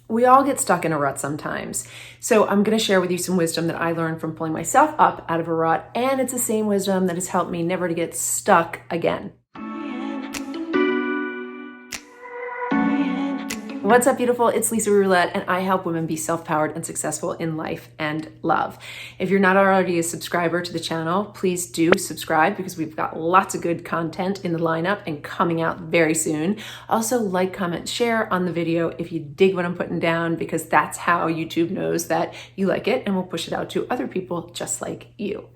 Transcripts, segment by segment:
We all get stuck in a rut sometimes. So I'm going to share with you some wisdom that I learned from pulling myself up out of a rut. And it's the same wisdom that has helped me never to get stuck again. What's up, beautiful? It's Lisa Roulette, and I help women be self-powered and successful in life and love. If you're not already a subscriber to the channel, please do subscribe because we've got lots of good content in the lineup and coming out very soon. Also, like, comment, share on the video if you dig what I'm putting down, because that's how YouTube knows that you like it and will push it out to other people just like you.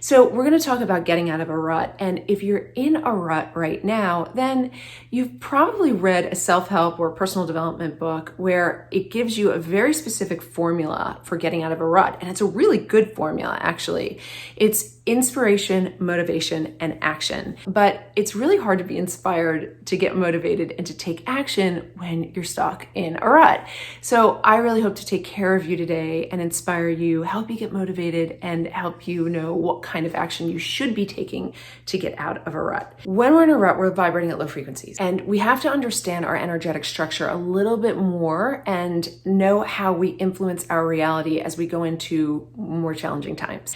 So we're going to talk about getting out of a rut. And if you're in a rut right now, then you've probably read a self-help or personal development book where it gives you a very specific formula for getting out of a rut. And it's a really good formula, actually. It's inspiration, motivation, and action. But it's really hard to be inspired to get motivated and to take action when you're stuck in a rut. So I really hope to take care of you today and inspire you, help you get motivated, and help you know what kind of action you should be taking to get out of a rut. When we're in a rut, we're vibrating at low frequencies, and we have to understand our energetic structure a little bit more and know how we influence our reality as we go into more challenging times.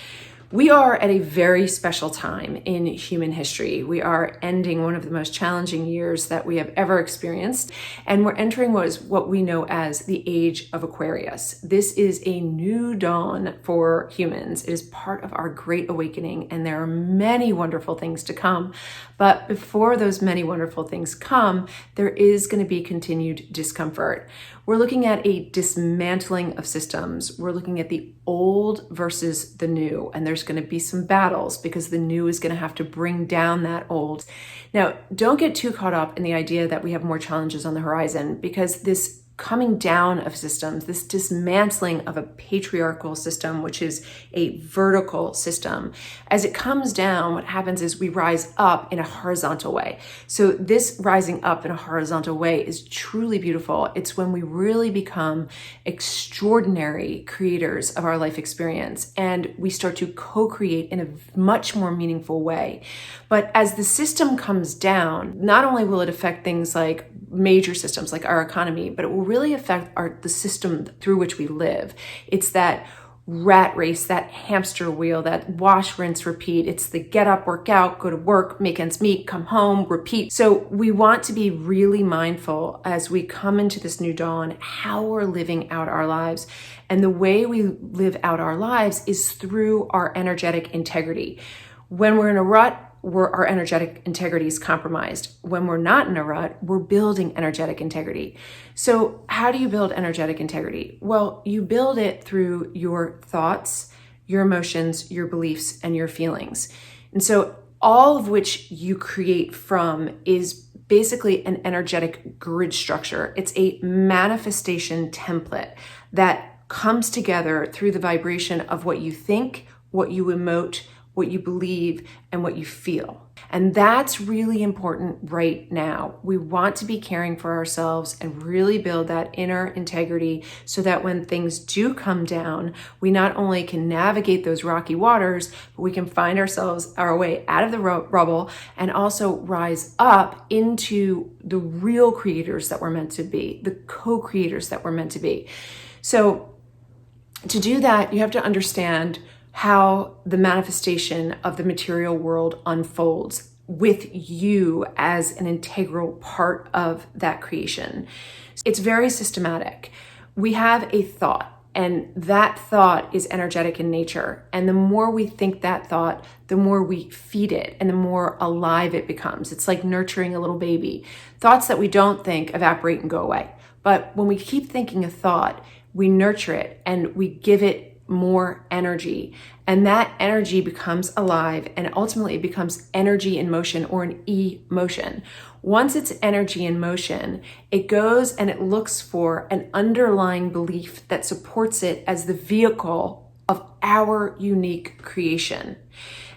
We are at a very special time in human history. We are ending one of the most challenging years that we have ever experienced, and we're entering what we know as the age of Aquarius. This is a new dawn for humans. It is part of our great awakening, and there are many wonderful things to come. But before those many wonderful things come, there is going to be continued discomfort. We're looking at a dismantling of systems. We're looking at the old versus the new, and there's going to be some battles because the new is going to have to bring down that old. Now, don't get too caught up in the idea that we have more challenges on the horizon, because this coming down of systems, this dismantling of a patriarchal system, which is a vertical system, as it comes down, what happens is we rise up in a horizontal way. So this rising up in a horizontal way is truly beautiful. It's when we really become extraordinary creators of our life experience, and we start to co-create in a much more meaningful way. But as the system comes down, not only will it affect things like major systems like our economy, but it will really affect the system through which we live. It's that rat race, that hamster wheel, that wash, rinse, repeat. It's the get up, work out, go to work, make ends meet, come home, repeat. So we want to be really mindful as we come into this new dawn, how we're living out our lives. And the way we live out our lives is through our energetic integrity. When we're in a rut, our energetic integrity is compromised. When we're not in a rut, we're building energetic integrity. So how do you build energetic integrity? Well, you build it through your thoughts, your emotions, your beliefs, and your feelings. And so all of which you create from is basically an energetic grid structure. It's a manifestation template that comes together through the vibration of what you think, what you emote, what you believe, and what you feel. And that's really important right now. We want to be caring for ourselves and really build that inner integrity so that when things do come down, we not only can navigate those rocky waters, but we can find our way out of the rubble and also rise up into the real creators that we're meant to be, the co-creators that we're meant to be. So to do that, you have to understand how the manifestation of the material world unfolds with you as an integral part of that creation. It's very systematic. We have a thought, and that thought is energetic in nature. And the more we think that thought, the more we feed it and the more alive it becomes. It's like nurturing a little baby. Thoughts that we don't think evaporate and go away. But when we keep thinking a thought, we nurture it and we give it more energy, and that energy becomes alive, and ultimately it becomes energy in motion, or an emotion. Once it's energy in motion, it goes and it looks for an underlying belief that supports it as the vehicle of our unique creation.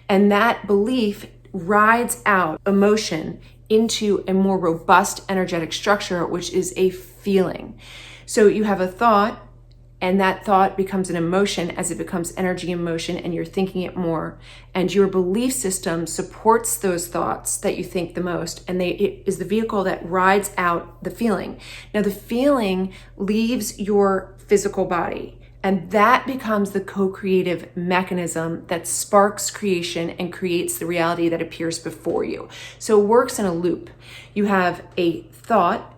And that belief rides out emotion into a more robust energetic structure, which is a feeling. So you have a thought, And that thought becomes an emotion as it becomes energy in motion, and you're thinking it more. And your belief system supports those thoughts that you think the most. And it is the vehicle that rides out the feeling. Now, the feeling leaves your physical body, and that becomes the co-creative mechanism that sparks creation and creates the reality that appears before you. So it works in a loop. You have a thought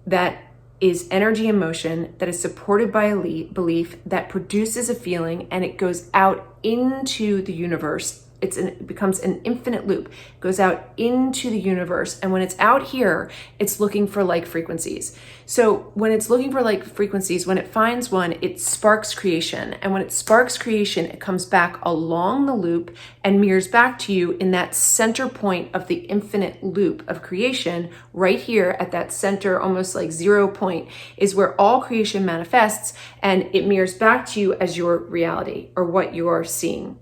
that is energy in motion that is supported by a belief that produces a feeling, and it goes out into the universe. It becomes an infinite loop. It goes out into the universe, and when it's out here, it's looking for like frequencies. So when it's looking for like frequencies, when it finds one, it sparks creation. And when it sparks creation, it comes back along the loop and mirrors back to you in that center point of the infinite loop of creation. Right here at that center, almost like 0 point, is where all creation manifests, and it mirrors back to you as your reality or what you are seeing.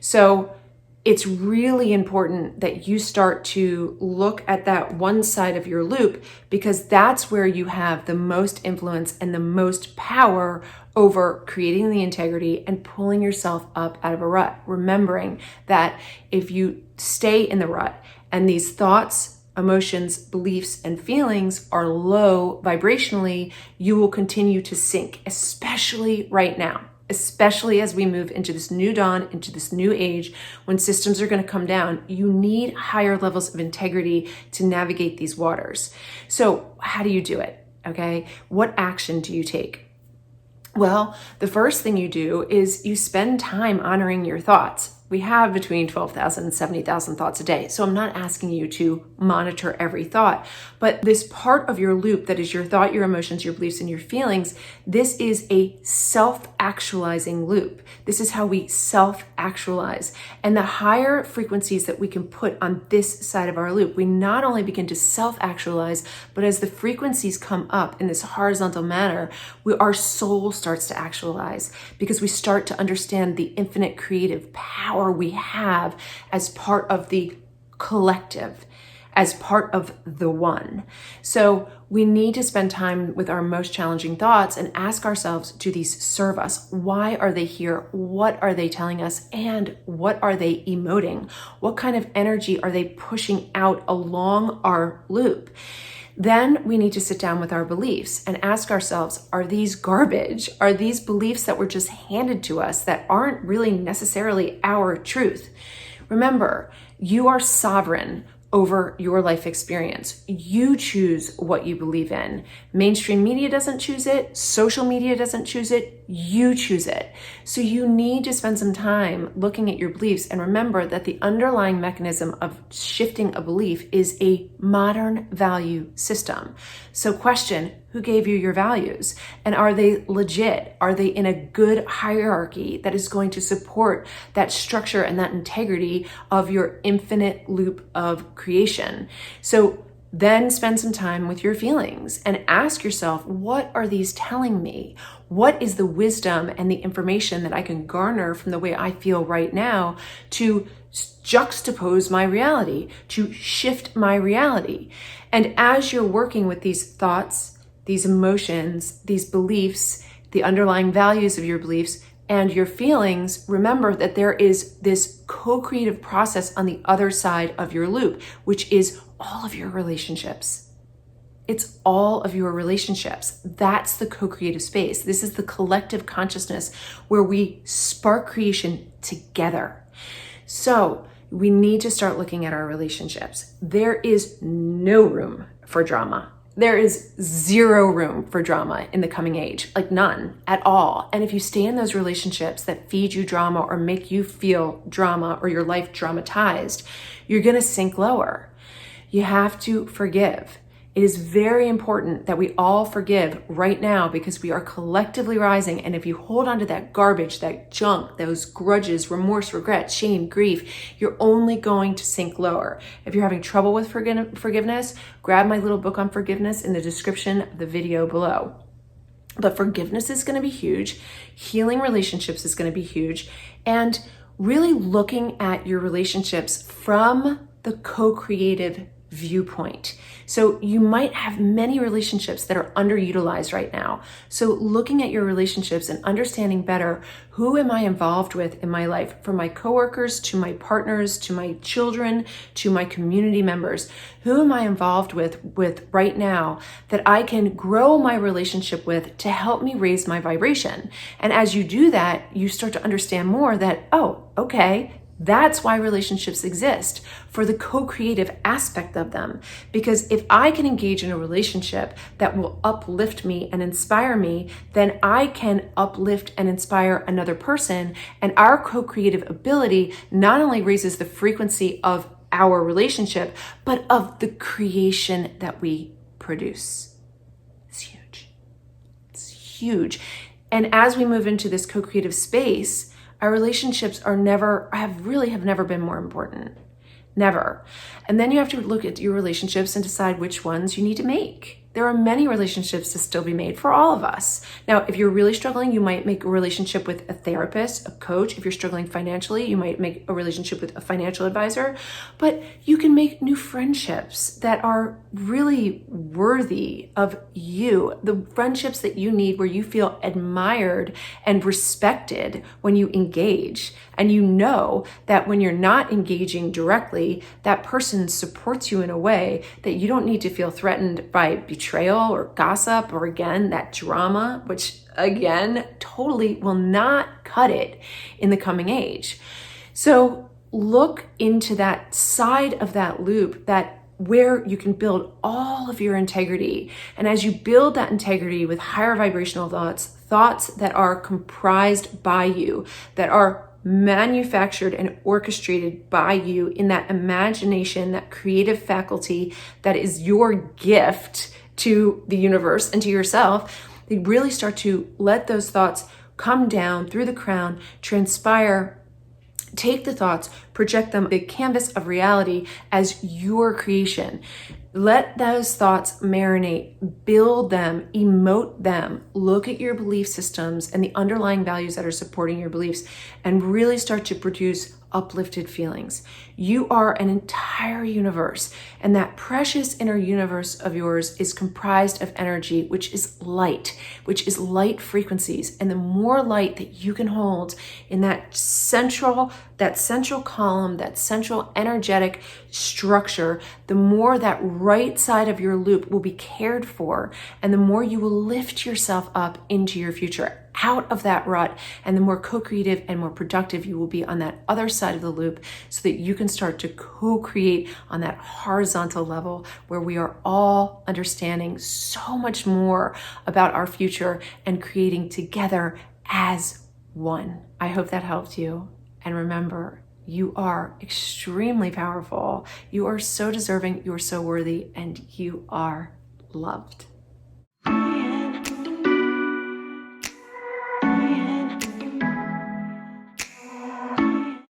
So it's really important that you start to look at that one side of your loop, because that's where you have the most influence and the most power over creating the integrity and pulling yourself up out of a rut. Remembering that if you stay in the rut and these thoughts, emotions, beliefs, and feelings are low vibrationally, you will continue to sink, especially right now. Especially as we move into this new dawn, into this new age, when systems are going to come down, you need higher levels of integrity to navigate these waters. So how do you do it? Okay. What action do you take? Well, the first thing you do is you spend time honoring your thoughts. We have between 12,000 and 70,000 thoughts a day. So I'm not asking you to monitor every thought, but this part of your loop that is your thought, your emotions, your beliefs, and your feelings, this is a self-actualizing loop. This is how we self-actualize. And the higher frequencies that we can put on this side of our loop, we not only begin to self-actualize, but as the frequencies come up in this horizontal manner, our soul starts to actualize, because we start to understand the infinite creative power we have as part of the collective, as part of the one. So we need to spend time with our most challenging thoughts and ask ourselves, do these serve us? Why are they here? What are they telling us? And what are they emoting? What kind of energy are they pushing out along our loop? Then we need to sit down with our beliefs and ask ourselves, are these garbage? Are these beliefs that were just handed to us that aren't really necessarily our truth? Remember, you are sovereign over your life experience. You choose what you believe in. Mainstream media doesn't choose it. Social media doesn't choose it. You choose it. So you need to spend some time looking at your beliefs and remember that the underlying mechanism of shifting a belief is a modern value system. So question, who gave you your values? And are they legit? Are they in a good hierarchy that is going to support that structure and that integrity of your infinite loop of creation? So then spend some time with your feelings and ask yourself, what are these telling me? What is the wisdom and the information that I can garner from the way I feel right now to juxtapose my reality, to shift my reality? And as you're working with these thoughts, these emotions, these beliefs, the underlying values of your beliefs, and your feelings, remember that there is this co-creative process on the other side of your loop, which is all of your relationships. It's all of your relationships. That's the co-creative space. This is the collective consciousness where we spark creation together. So we need to start looking at our relationships. There is no room for drama. There is zero room for drama in the coming age, like none at all. And if you stay in those relationships that feed you drama or make you feel drama or your life dramatized, you're going to sink lower. You have to forgive. It is very important that we all forgive right now, because we are collectively rising. And if you hold on to that garbage, that junk, those grudges, remorse, regret, shame, grief, you're only going to sink lower. If you're having trouble with forgiveness, grab my little book on forgiveness in the description of the video below. But forgiveness is going to be huge. Healing relationships is going to be huge. And really looking at your relationships from the co-creative viewpoint. So you might have many relationships that are underutilized right now. So looking at your relationships and understanding better, who am I involved with in my life, from my coworkers to my partners to my children to my community members, who am I involved with right now that I can grow my relationship with to help me raise my vibration. And as you do that, you start to understand more that, oh, okay, that's why relationships exist, for the co-creative aspect of them. Because if I can engage in a relationship that will uplift me and inspire me, then I can uplift and inspire another person. And our co-creative ability not only raises the frequency of our relationship, but of the creation that we produce. It's huge. It's huge. And as we move into this co-creative space, our relationships have never been more important. Never. And then you have to look at your relationships and decide which ones you need to make. There are many relationships to still be made for all of us. Now, if you're really struggling, you might make a relationship with a therapist, a coach. If you're struggling financially, you might make a relationship with a financial advisor. But you can make new friendships that are really worthy of you. The friendships that you need, where you feel admired and respected when you engage. And you know that when you're not engaging directly, that person supports you in a way that you don't need to feel threatened by betrayal or gossip, or again, that drama, which again, totally will not cut it in the coming age. So look into that side of that loop, that where you can build all of your integrity. And as you build that integrity with higher vibrational thoughts that are comprised by you, that are manufactured and orchestrated by you in that imagination, that creative faculty that is your gift to the universe and to yourself, they really start to let those thoughts come down through the crown, transpire, take the thoughts, project them, the canvas of reality as your creation. Let those thoughts marinate, build them, emote them, look at your belief systems and the underlying values that are supporting your beliefs, and really start to produce uplifted feelings. You are an entire universe, and that precious inner universe of yours is comprised of energy, which is light frequencies. And the more light that you can hold in that central column, that central energetic structure, the more that right side of your loop will be cared for, and the more you will lift yourself up into your future, out of that rut, and the more co-creative and more productive you will be on that other side of the loop, so that you can start to co-create on that horizontal level where we are all understanding so much more about our future and creating together as one. I hope that helped you. And remember, you are extremely powerful. You are so deserving, you are so worthy, and you are loved.